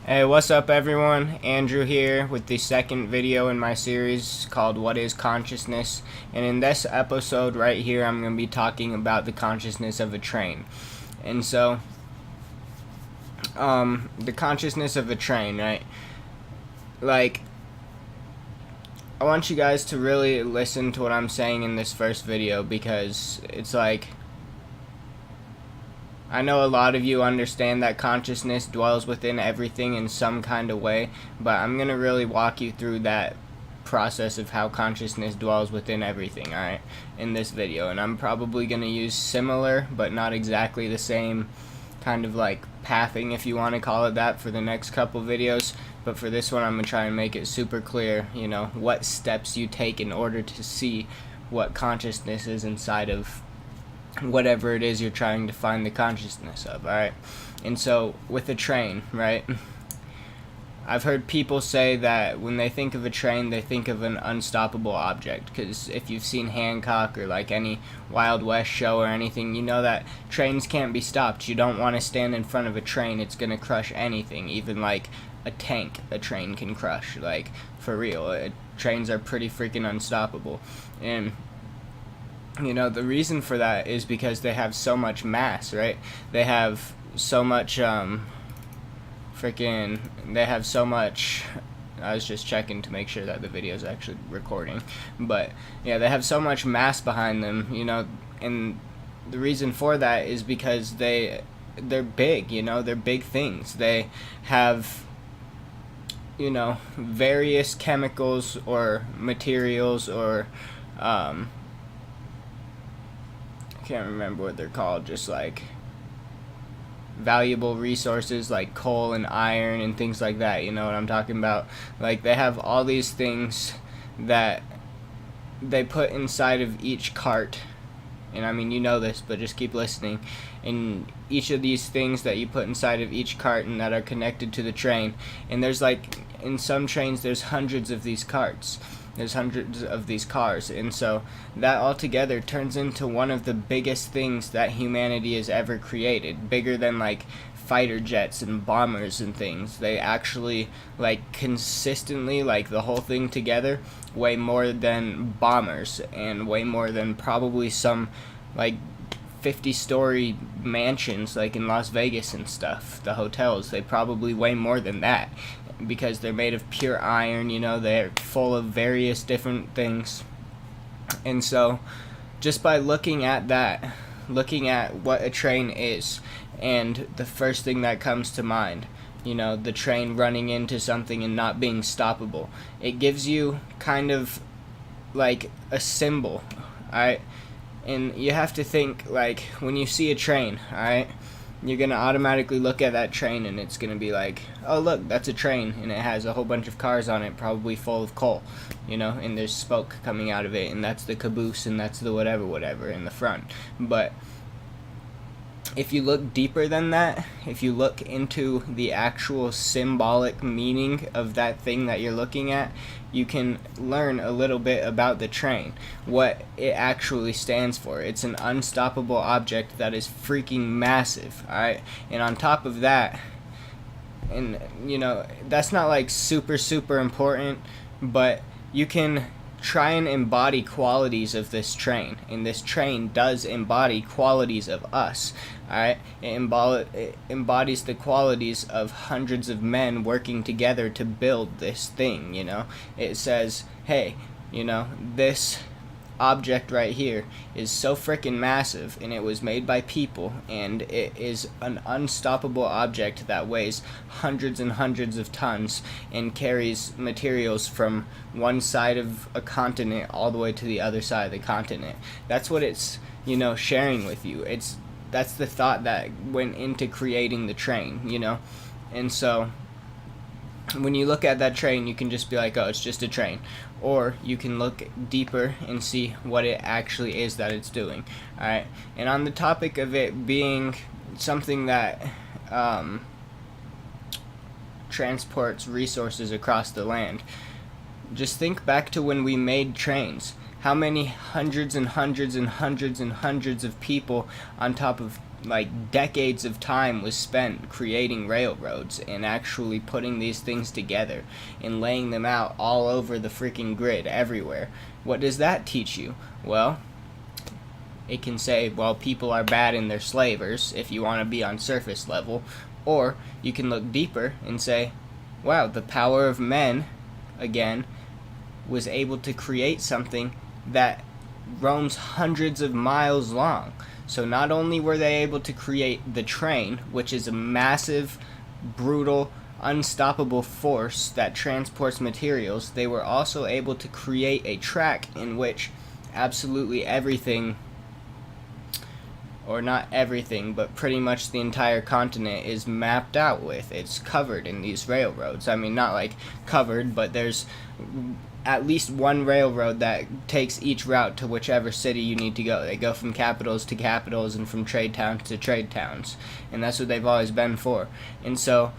Hey, what's up everyone? Andrew here with the second video in my series called What is Consciousness? And in this episode right here, I'm going to be talking about the consciousness of a train. And so, the consciousness of a train, right? Like, I want you guys to really listen to what I'm saying in this first video because it's like, I know a lot of you understand that consciousness dwells within everything in some kind of way, but I'm going to really walk you through that process of how consciousness dwells within everything, alright, in this video. And I'm probably going to use similar, but not exactly the same kind of like pathing, if you want to call it that, for the next couple videos. But for this one, I'm going to try and make it super clear, you know, what steps you take in order to see what consciousness is inside of whatever it is you're trying to find the consciousness of, alright? And so, with a train, right? I've heard people say that when they think of a train, they think of an unstoppable object, because if you've seen Hancock or like any Wild West show or anything, you know that trains can't be stopped. You don't want to stand in front of a train, it's going to crush anything, even like a tank a train can crush, like, for real. Trains are pretty freaking unstoppable. And you know, the reason for that is because they have so much mass, right? They have so much, they have so much, I was just checking to make sure that the video is actually recording, but yeah, they have so much mass behind them, you know, and the reason for that is because they're big, you know, they're big things. They have, you know, various chemicals or materials or, can't remember what they're called, just like valuable resources like coal and iron and things like that, you know what I'm talking about? Like, they have all these things that they put inside of each cart, and I mean, you know this, but just keep listening. And each of these things that you put inside of each cart and that are connected to the train, and there's like, in some trains there's hundreds of these carts. There's hundreds of these cars, and so that altogether turns into one of the biggest things that humanity has ever created, bigger than like fighter jets and bombers and things. They actually, like, consistently, like, the whole thing together, way more than bombers, and way more than probably some like 50-story mansions like in Las Vegas and stuff. The hotels, they probably weigh more than that, because they're made of pure iron, you know, they're full of various different things. And so, just by looking at that, looking at what a train is, and the first thing that comes to mind, you know, the train running into something and not being stoppable, it gives you kind of like a symbol, alright? And you have to think, like, when you see a train, alright, you're going to automatically look at that train and it's going to be like, oh look, that's a train, and it has a whole bunch of cars on it, probably full of coal, you know, and there's smoke coming out of it, and that's the caboose, and that's the whatever in the front. But if you look deeper than that, if you look into the actual symbolic meaning of that thing that you're looking at, you can learn a little bit about the train, what it actually stands for. It's an unstoppable object that is freaking massive, alright? And on top of that, and you know, that's not like super important, but you can try and embody qualities of this train, and this train does embody qualities of us, alright? It embodies the qualities of hundreds of men working together to build this thing, you know? It says, hey, you know, this object right here is so freaking massive, and it was made by people, and it is an unstoppable object that weighs hundreds and hundreds of tons and carries materials from one side of a continent all the way to the other side of the continent. That's what it's, you know, sharing with you. That's the thought that went into creating the train, you know? And so when you look at that train, you can just be like, oh, it's just a train. Or you can look deeper and see what it actually is that it's doing. Alright? And on the topic of it being something that transports resources across the land, just think back to when we made trains. How many hundreds and hundreds and hundreds and hundreds of people on top of like decades of time was spent creating railroads and actually putting these things together and laying them out all over the freaking grid everywhere. What does that teach you? Well, it can say, well, people are bad and they're slavers if you want to be on surface level. Or you can look deeper and say, wow, the power of men, again, was able to create something that roams hundreds of miles long. So not only were they able to create the train, which is a massive, brutal, unstoppable force that transports materials, they were also able to create a track in which absolutely everything, or not everything, but pretty much the entire continent is mapped out with. It's covered in these railroads. I mean, not like covered, but there's at least one railroad that takes each route to whichever city you need to go. They go from capitals to capitals and from trade towns to trade towns. And that's what they've always been for. And so,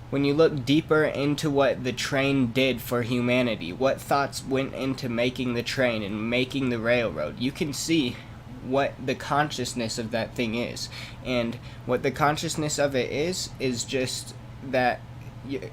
when you look deeper into what the train did for humanity, what thoughts went into making the train and making the railroad, you can see what the consciousness of that thing is. And what the consciousness of it is just that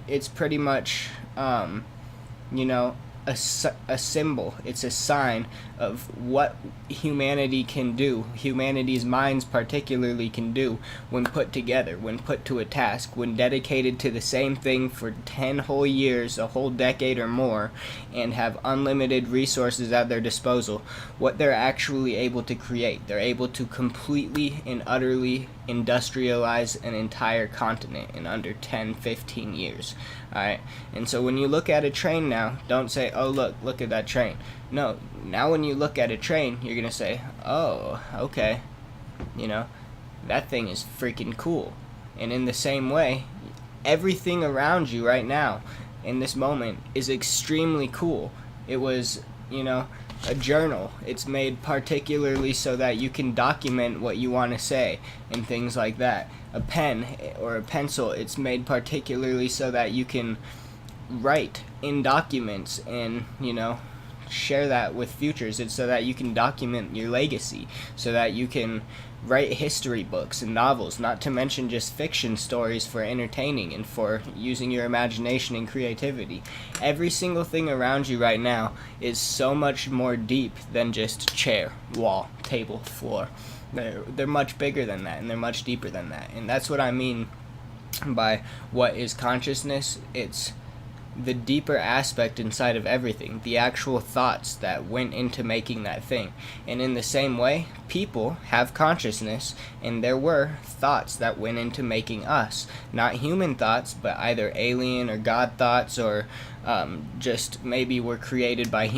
it's pretty much, you know, a symbol. It's a sign of what humanity can do, humanity's minds particularly can do when put together, when put to a task, when dedicated to the same thing for 10 whole years, a whole decade or more, and have unlimited resources at their disposal. What they're actually able to create. They're able to completely and utterly industrialize an entire continent in under 10-15 years. Alright, and so when you look at a train now, don't say, oh look at that train. No, now when you look at a train, you're gonna say, oh, okay, you know, that thing is freaking cool. And in the same way, everything around you right now, in this moment, is extremely cool. It was, you know, a journal. It's made particularly so that you can document what you want to say and things like that. A pen or a pencil, it's made particularly so that you can write in documents and, you know, share that with futures. It's so that you can document your legacy, so that you can write history books and novels, not to mention just fiction stories for entertaining and for using your imagination and creativity. Every single thing around you right now is so much more deep than just chair, wall, table, floor. They're much bigger than that, and they're much deeper than that. And that's what I mean by what is consciousness. It's the deeper aspect inside of everything, the actual thoughts that went into making that thing. And in the same way, people have consciousness, and there were thoughts that went into making us. Not human thoughts, but either alien or God thoughts, or just maybe were created by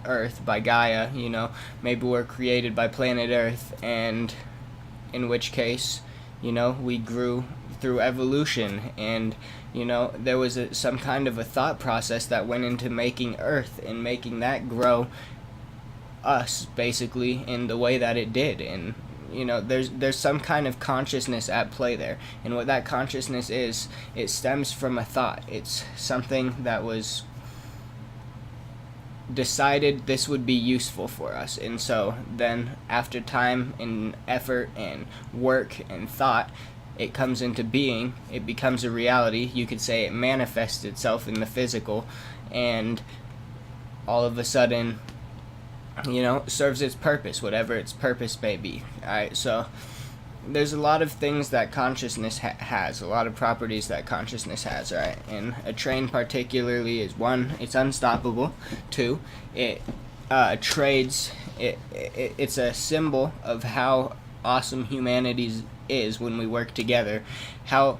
Earth, by Gaia, you know, maybe we're created by planet Earth, and in which case, you know, we grew through evolution, and, you know, there was some kind of a thought process that went into making Earth and making that grow us, basically, in the way that it did. And, you know, there's some kind of consciousness at play there, and what that consciousness is, it stems from a thought. It's something that was decided this would be useful for us, and so then after time and effort and work and thought, it comes into being, it becomes a reality. You could say it manifests itself in the physical, and all of a sudden, you know, serves its purpose, whatever its purpose may be. Alright, so there's a lot of things that consciousness has, a lot of properties that consciousness has, right? And a train particularly is, one, it's unstoppable. Two, it trades. It's a symbol of how awesome humanity is when we work together, how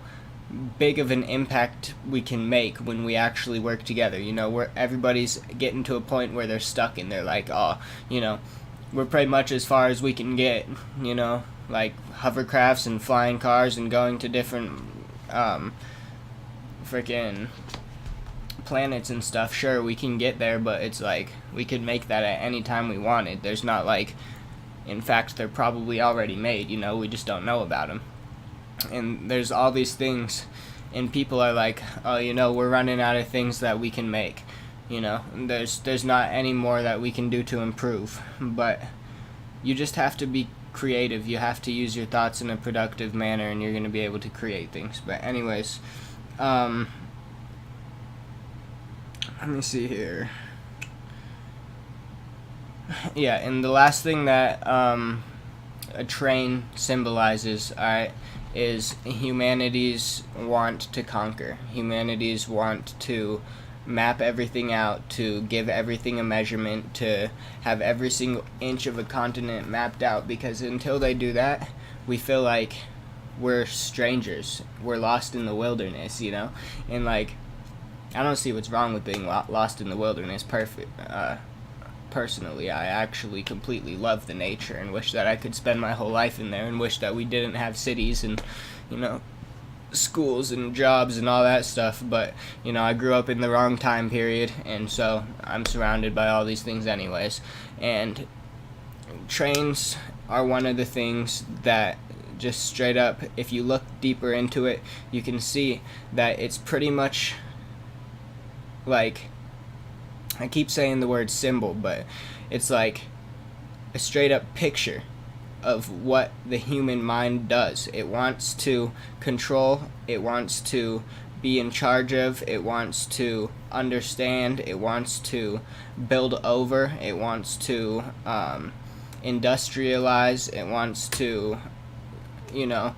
big of an impact we can make when we actually work together. You know, where everybody's getting to a point where they're stuck and they're like, oh, you know, we're pretty much as far as we can get, you know, like hovercrafts and flying cars and going to different freaking planets and stuff. Sure, we can get there, but it's like we could make that at any time we wanted. There's not like, in fact, they're probably already made, you know, we just don't know about them. And there's all these things, and people are like, oh, you know, we're running out of things that we can make, you know, there's not any more that we can do to improve. But you just have to be creative. You have to use your thoughts in a productive manner, and you're going to be able to create things. But anyways, let me see here. Yeah, and the last thing that a train symbolizes, alright, is humanity's want to conquer. Humanity's want to map everything out, to give everything a measurement, to have every single inch of a continent mapped out, because until they do that, we feel like we're strangers. We're lost in the wilderness, you know? And, like, I don't see what's wrong with being lost in the wilderness. Personally, I actually completely love the nature and wish that I could spend my whole life in there, and wish that we didn't have cities and, you know, schools and jobs and all that stuff. But, you know, I grew up in the wrong time period, and so I'm surrounded by all these things anyways. And trains are one of the things that just straight up, if you look deeper into it, you can see that it's pretty much like, I keep saying the word symbol, but it's like a straight up picture of what the human mind does. It wants to control, it wants to be in charge of, it wants to understand, it wants to build over, it wants to industrialize, it wants to, you know,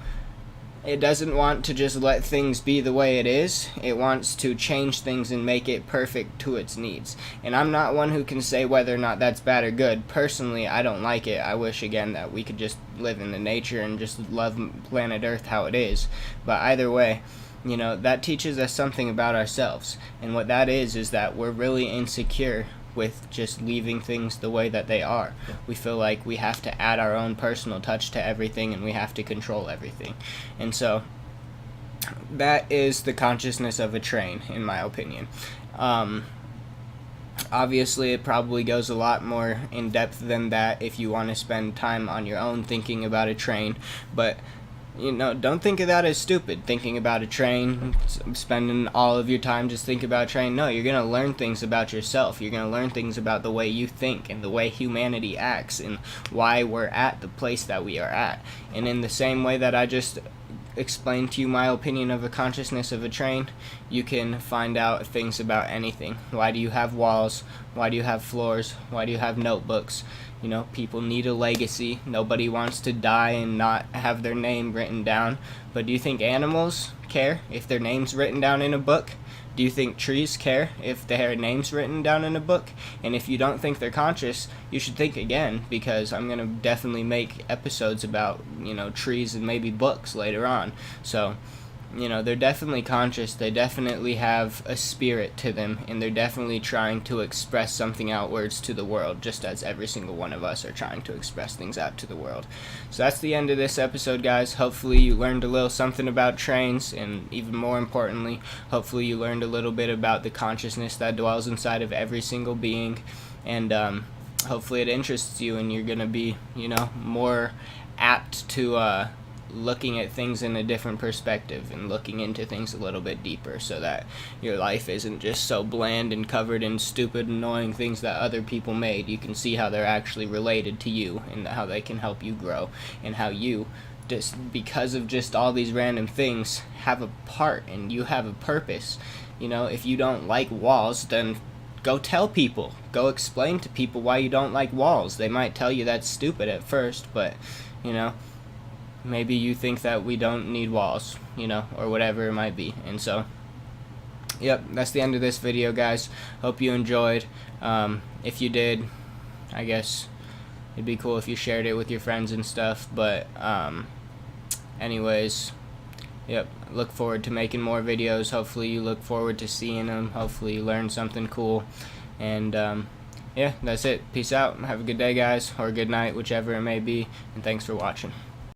it doesn't want to just let things be the way it is. It wants to change things and make it perfect to its needs. And I'm not one who can say whether or not that's bad or good. Personally, I don't like it. I wish, again, that we could just live in the nature and just love planet Earth how it is. But either way, you know, that teaches us something about ourselves. And what that is that we're really insecure with just leaving things the way that they are. We feel like we have to add our own personal touch to everything, and we have to control everything. And so that is the consciousness of a train, in my opinion. Obviously, it probably goes a lot more in depth than that if you want to spend time on your own thinking about a train, but you know, don't think of that as stupid, thinking about a train, spending all of your time just thinking about a train. No, you're going to learn things about yourself. You're going to learn things about the way you think and the way humanity acts and why we're at the place that we are at. And in the same way that I just explained to you my opinion of the consciousness of a train, you can find out things about anything. Why do you have walls? Why do you have floors? Why do you have notebooks? You know, people need a legacy. Nobody wants to die and not have their name written down. But do you think animals care if their name's written down in a book? Do you think trees care if their name's written down in a book? And if you don't think they're conscious, you should think again, because I'm going to definitely make episodes about, you know, trees and maybe books later on. So, you know, they're definitely conscious, they definitely have a spirit to them, and they're definitely trying to express something outwards to the world, just as every single one of us are trying to express things out to the world. So that's the end of this episode, guys. Hopefully you learned a little something about trains, and even more importantly, hopefully you learned a little bit about the consciousness that dwells inside of every single being, and hopefully it interests you, and you're going to be, you know, more apt to looking at things in a different perspective and looking into things a little bit deeper, so that your life isn't just so bland and covered in stupid, annoying things that other people made. You can see how they're actually related to you and how they can help you grow, and how you, just because of just all these random things, have a part and you have a purpose. You know, if you don't like walls, then go tell people. Go explain to people why you don't like walls. They might tell you that's stupid at first, but, you know, maybe you think that we don't need walls, you know, or whatever it might be. And so, yep, that's the end of this video, guys. Hope you enjoyed. If you did, I guess it'd be cool if you shared it with your friends and stuff. But anyways, yep, look forward to making more videos. Hopefully you look forward to seeing them. Hopefully you learn something cool. And yeah, that's it. Peace out. Have a good day, guys, or good night, whichever it may be. And thanks for watching.